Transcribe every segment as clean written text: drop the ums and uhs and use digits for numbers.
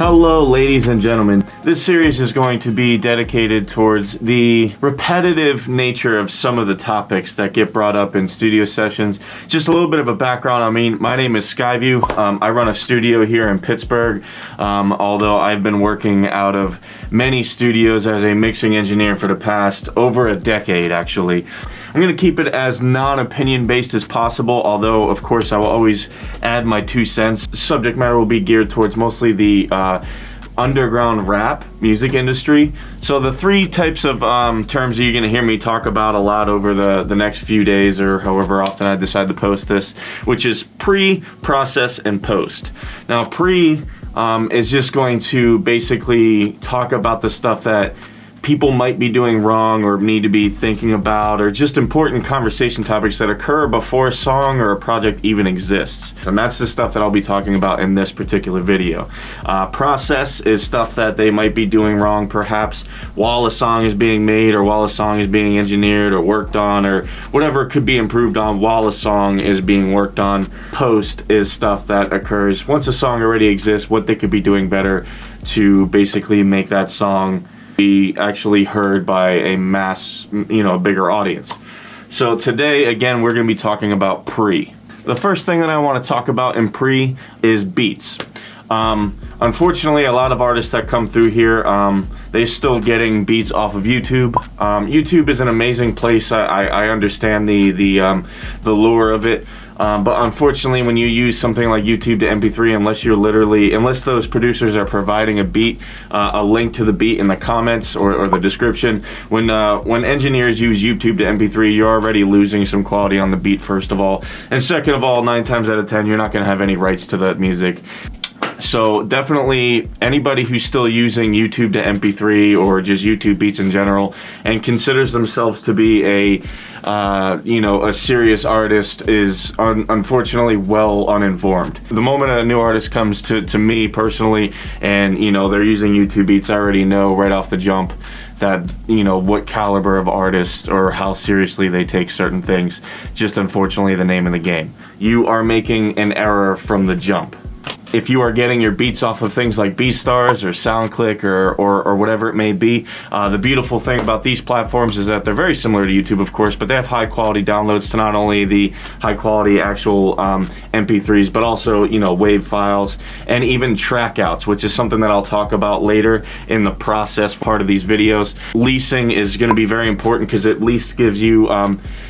Hello, ladies and gentlemen. This series is going to be dedicated towards the repetitive nature of some of the topics that get brought up in studio sessions. Just a little bit of a background on me. My name is Zkivu. I run a studio here in Pittsburgh, although I've been working out of many studios as a mixing engineer for the past over a decade, actually. I'm going to keep it as non-opinion based as possible, although of course I will always add my 2 cents. Subject matter will be geared towards mostly the underground rap music industry. So the 3 types of terms that you're going to hear me talk about a lot over the next few days, or however often I decide to post this, which is pre, process, and post. Now pre is just going to basically talk about the stuff that people might be doing wrong or need to be thinking about, or just important conversation topics that occur before a song or a project even exists. And that's the stuff that I'll be talking about in this particular video. Process is stuff that they might be doing wrong perhaps while a song is being made, or while a song is being engineered or worked on, or whatever could be improved on while a song is being worked on. Post is stuff that occurs once a song already exists, what they could be doing better to basically make that song be actually heard by a mass, a bigger audience. So today, again, we're going to be talking about pre. The first thing that I want to talk about in pre is beats. Unfortunately, a lot of artists that come through here, they're still getting beats off of YouTube. YouTube is an amazing place. I understand the lure of it. But unfortunately, when you use something like YouTube to MP3, unless those producers are providing a beat, a link to the beat in the comments or the description, when engineers use YouTube to MP3, you're already losing some quality on the beat, first of all. And second of all, 9 times out of 10, you're not going to have any rights to that music. So definitely anybody who's still using YouTube to MP3 or just YouTube beats in general and considers themselves to be a serious artist is unfortunately well uninformed. The moment a new artist comes to me personally and they're using YouTube beats, I already know right off the jump that what caliber of artist or how seriously they take certain things. Just unfortunately the name of the game. You are making an error from the jump. If you are getting your beats off of things like BeatStars or SoundClick or whatever it may be, the beautiful thing about these platforms is that they're very similar to YouTube, of course, but they have high quality downloads to not only the high quality actual MP3s, but also WAV files and even trackouts, which is something that I'll talk about later in the process part of these videos. Leasing is going to be very important because it at least gives you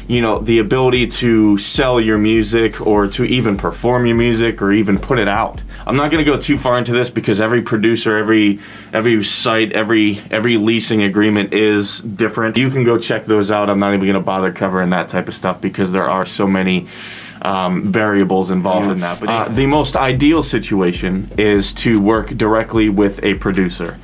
the ability to sell your music or to even perform your music or even put it out. I'm not going to go too far into this because every producer, every site, every leasing agreement is different. You can go check those out. I'm not even going to bother covering that type of stuff because there are so many variables involved in that. But the most ideal situation is to work directly with a producer,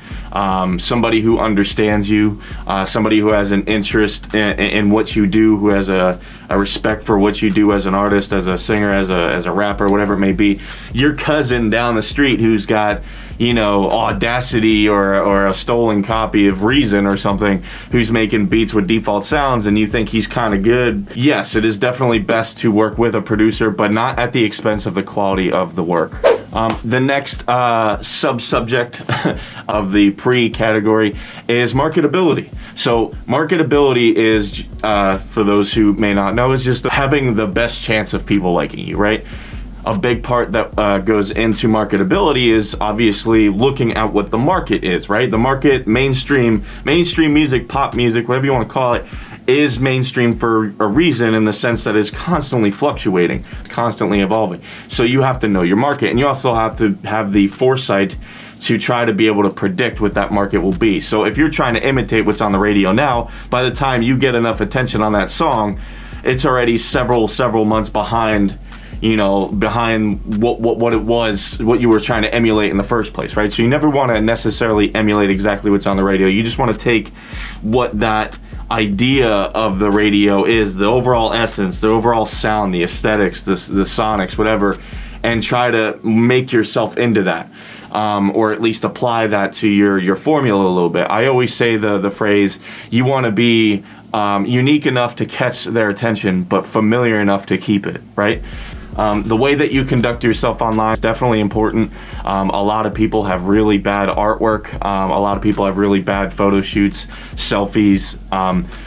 somebody who understands you, somebody who has an interest in what you do, who has a respect for what you do as an artist, as a singer, as a rapper, whatever it may be. Your cousin down the street who's got Audacity or a stolen copy of Reason or something, who's making beats with default sounds and you think he's kind of good. Yes, it is definitely best to work with a producer, but not at the expense of the quality of the work. The next sub-subject of the pre-category is marketability. So marketability is, for those who may not know, is just having the best chance of people liking you, right? A big part that goes into marketability is obviously looking at what the market is, right? The market, mainstream music, pop music, whatever you want to call it, is mainstream for a reason, in the sense that it's constantly fluctuating, constantly evolving. So you have to know your market, and you also have to have the foresight to try to be able to predict what that market will be. So if you're trying to imitate what's on the radio now, by the time you get enough attention on that song, it's already several months behind what it was, what you were trying to emulate in the first place, right? So you never want to necessarily emulate exactly what's on the radio. You just want to take what that idea of the radio is, the overall essence, the overall sound, the aesthetics, the sonics, whatever, and try to make yourself into that, or at least apply that to your formula a little bit. I always say the phrase, you want to be unique enough to catch their attention, but familiar enough to keep it, right? The way that you conduct yourself online is definitely important. A lot of people have really bad artwork. A lot of people have really bad photo shoots, selfies,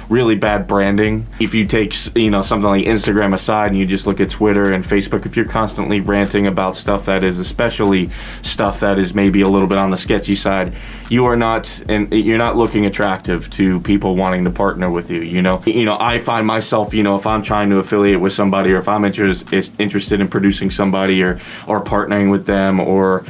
really bad branding. If you take, something like Instagram aside and you just look at Twitter and Facebook, if you're constantly ranting about stuff that is, especially stuff that is maybe a little bit on the sketchy side, you're not looking attractive to people wanting to partner with you. I find myself, if I'm trying to affiliate with somebody, or if I'm interested in producing somebody or partnering with them, or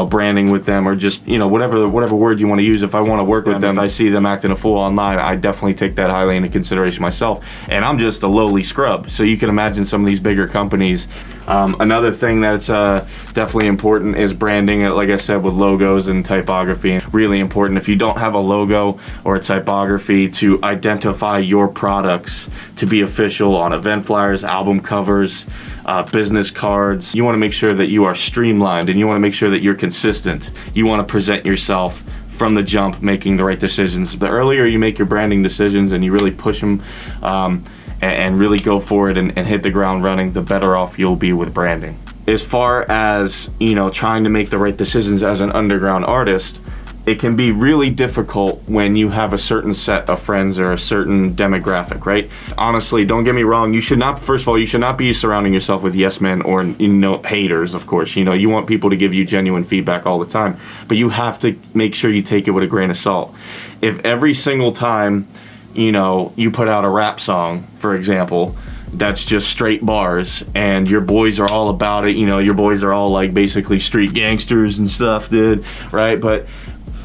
branding with them, or just whatever word you want to use, if I want to work with them, if I see them acting a fool online, I definitely take that highly into consideration myself. And I'm just a lowly scrub, so you can imagine some of these bigger companies. Another thing that's definitely important is branding, like I said, with logos and typography. Really important. If you don't have a logo or a typography to identify your products to be official on event flyers, album covers, business cards, you want to make sure that you are streamlined, and you want to make sure that you're consistent. You want to present yourself from the jump, making the right decisions. The earlier you make your branding decisions and you really push them and really go for it and hit the ground running, the better off you'll be with branding. As far as trying to make the right decisions as an underground artist, it can be really difficult when you have a certain set of friends or a certain demographic, right? Honestly, don't get me wrong, first of all, you should not be surrounding yourself with yes men or haters, of course. You want people to give you genuine feedback all the time, but you have to make sure you take it with a grain of salt. If every single time you put out a rap song, for example, that's just straight bars, and your boys are all about it, your boys are all like basically street gangsters and stuff, dude, right? But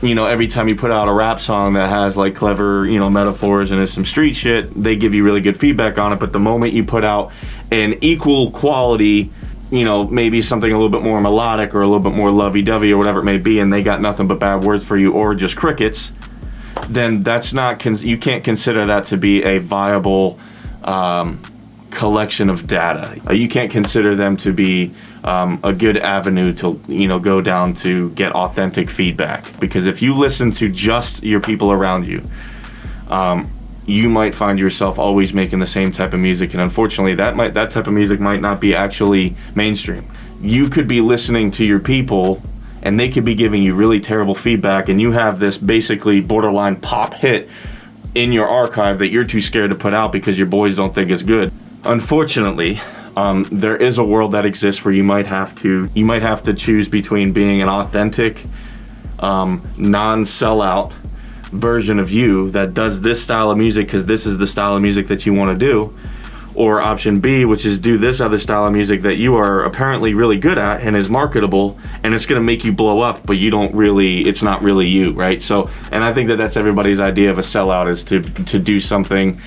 every time you put out a rap song that has like clever, metaphors and some street shit, they give you really good feedback on it. But the moment you put out an equal quality, maybe something a little bit more melodic or a little bit more lovey-dovey or whatever it may be, and they got nothing but bad words for you or just crickets, then you can't consider that to be a viable collection of data. You can't consider them to be a good avenue to go down to get authentic feedback, because if you listen to just your people around you, you might find yourself always making the same type of music, and unfortunately that type of music might not be actually mainstream. You could be listening to your people and they could be giving you really terrible feedback, and you have this basically borderline pop hit in your archive that you're too scared to put out because your boys don't think it's good. Unfortunately, there is a world that exists where you might have to choose between being an authentic, non-sellout version of you that does this style of music because this is the style of music that you want to do, or option B, which is do this other style of music that you are apparently really good at and is marketable, and it's going to make you blow up, but it's not really you, right? So, and I think that that's everybody's idea of a sellout, is to do something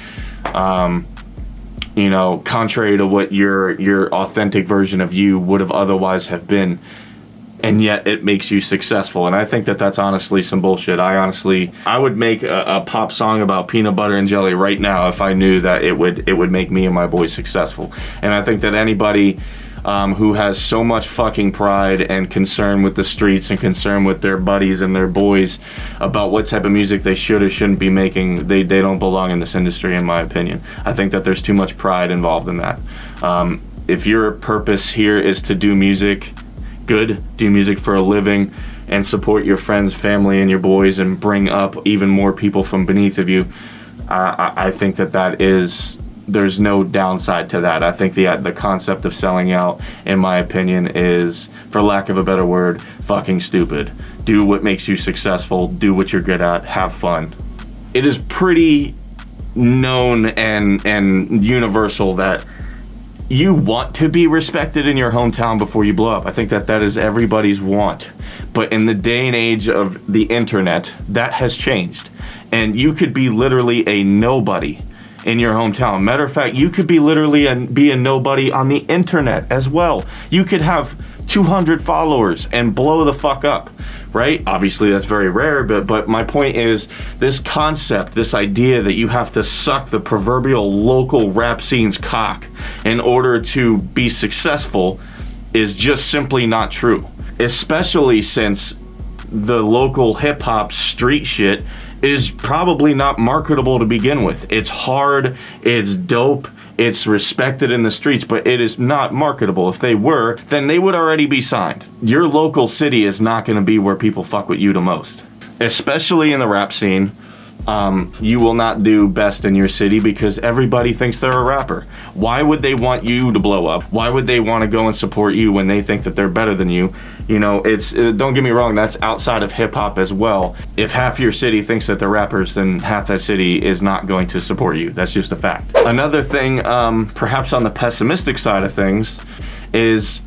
contrary to what your authentic version of you would have otherwise have been, and yet it makes you successful. And I think that that's honestly some bullshit. I would make a pop song about peanut butter and jelly right now if I knew that it would make me and my boys successful. And I think that anybody who has so much fucking pride and concern with the streets and concern with their buddies and their boys about what type of music they should or shouldn't be making, they don't belong in this industry, in my opinion. I think that there's too much pride involved in that. If your purpose here is to do music for a living and support your friends, family, and your boys, and bring up even more people from beneath of you, I think there's no downside to that. I think the concept of selling out, in my opinion, is, for lack of a better word, fucking stupid. Do what makes you successful, do what you're good at, have fun. It is pretty known and universal that you want to be respected in your hometown before you blow up. I think that is everybody's want. But in the day and age of the internet, that has changed. And you could be literally a nobody in your hometown. Matter of fact, you could be literally be a nobody on the internet as well. You could have 200 followers and blow the fuck up, right? Obviously that's very rare, but my point is, this concept, this idea that you have to suck the proverbial local rap scene's cock in order to be successful is just simply not true. Especially since the local hip-hop street shit is probably not marketable to begin with. It's hard, it's dope, it's respected in the streets, but it is not marketable. If they were, then they would already be signed. Your local city is not going to be where people fuck with you the most, especially in the rap scene. You will not do best in your city because everybody thinks they're a rapper. Why would they want you to blow up? Why would they want to go and support you when they think that they're better than you? You know, don't get me wrong, that's outside of hip hop as well. If half your city thinks that they're rappers, then half that city is not going to support you. That's just a fact. Another thing, perhaps on the pessimistic side of things, is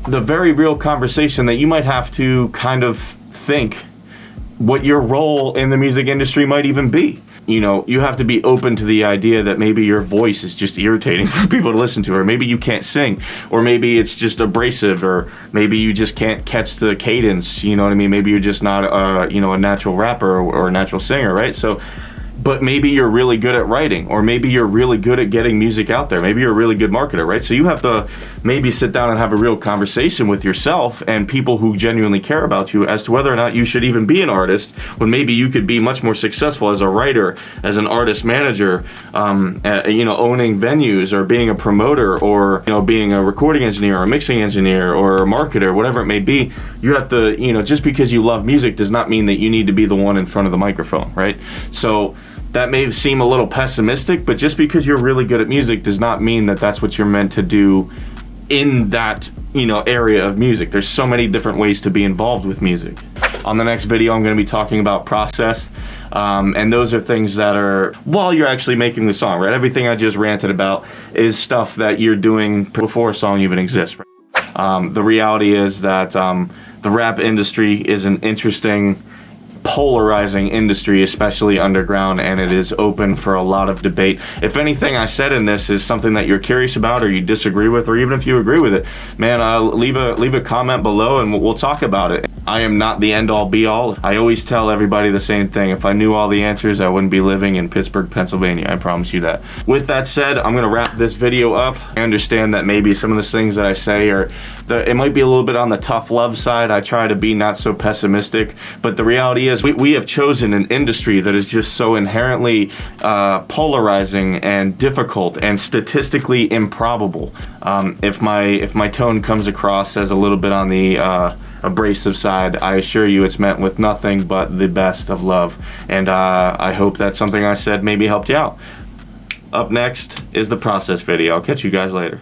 the very real conversation that you might have to kind of think what your role in the music industry might even be. You know, you have to be open to the idea that maybe your voice is just irritating for people to listen to, or maybe you can't sing, or maybe it's just abrasive, or maybe you just can't catch the cadence, you know what I mean? Maybe you're just not a natural rapper or a natural singer, right? So, but maybe you're really good at writing, or maybe you're really good at getting music out there. Maybe you're a really good marketer, right? So you have to maybe sit down and have a real conversation with yourself and people who genuinely care about you as to whether or not you should even be an artist, when maybe you could be much more successful as a writer, as an artist manager, owning venues, or being a promoter, or, you know, being a recording engineer or a mixing engineer or a marketer, whatever it may be. You have to, you know, just because you love music does not mean that you need to be the one in front of the microphone, right? So that may seem a little pessimistic, but just because you're really good at music does not mean that that's what you're meant to do in that, you know, area of music. There's so many different ways to be involved with music. On the next video, I'm going to be talking about process, and those are things that are while you're actually making the song, right? Everything I just ranted about is stuff that you're doing before a song even exists. Right? The reality is that the rap industry is an interesting, polarizing industry, especially underground, and it is open for a lot of debate. If anything I said in this is something that you're curious about, or you disagree with, or even if you agree with it, man, leave a comment below and we'll talk about it. I am not the end-all be-all. I always tell everybody the same thing. If I knew all the answers, I wouldn't be living in Pittsburgh, Pennsylvania. I promise you that. With that said, I'm gonna wrap this video up. I understand that maybe some of the things that I say it might be a little bit on the tough love side. I try to be not so pessimistic, but the reality is we have chosen an industry that is just so inherently polarizing and difficult and statistically improbable. If my tone comes across as a little bit on the abrasive side, I assure you it's meant with nothing but the best of love, and I hope that something I said maybe helped you out. Up next is the process video. I'll catch you guys later.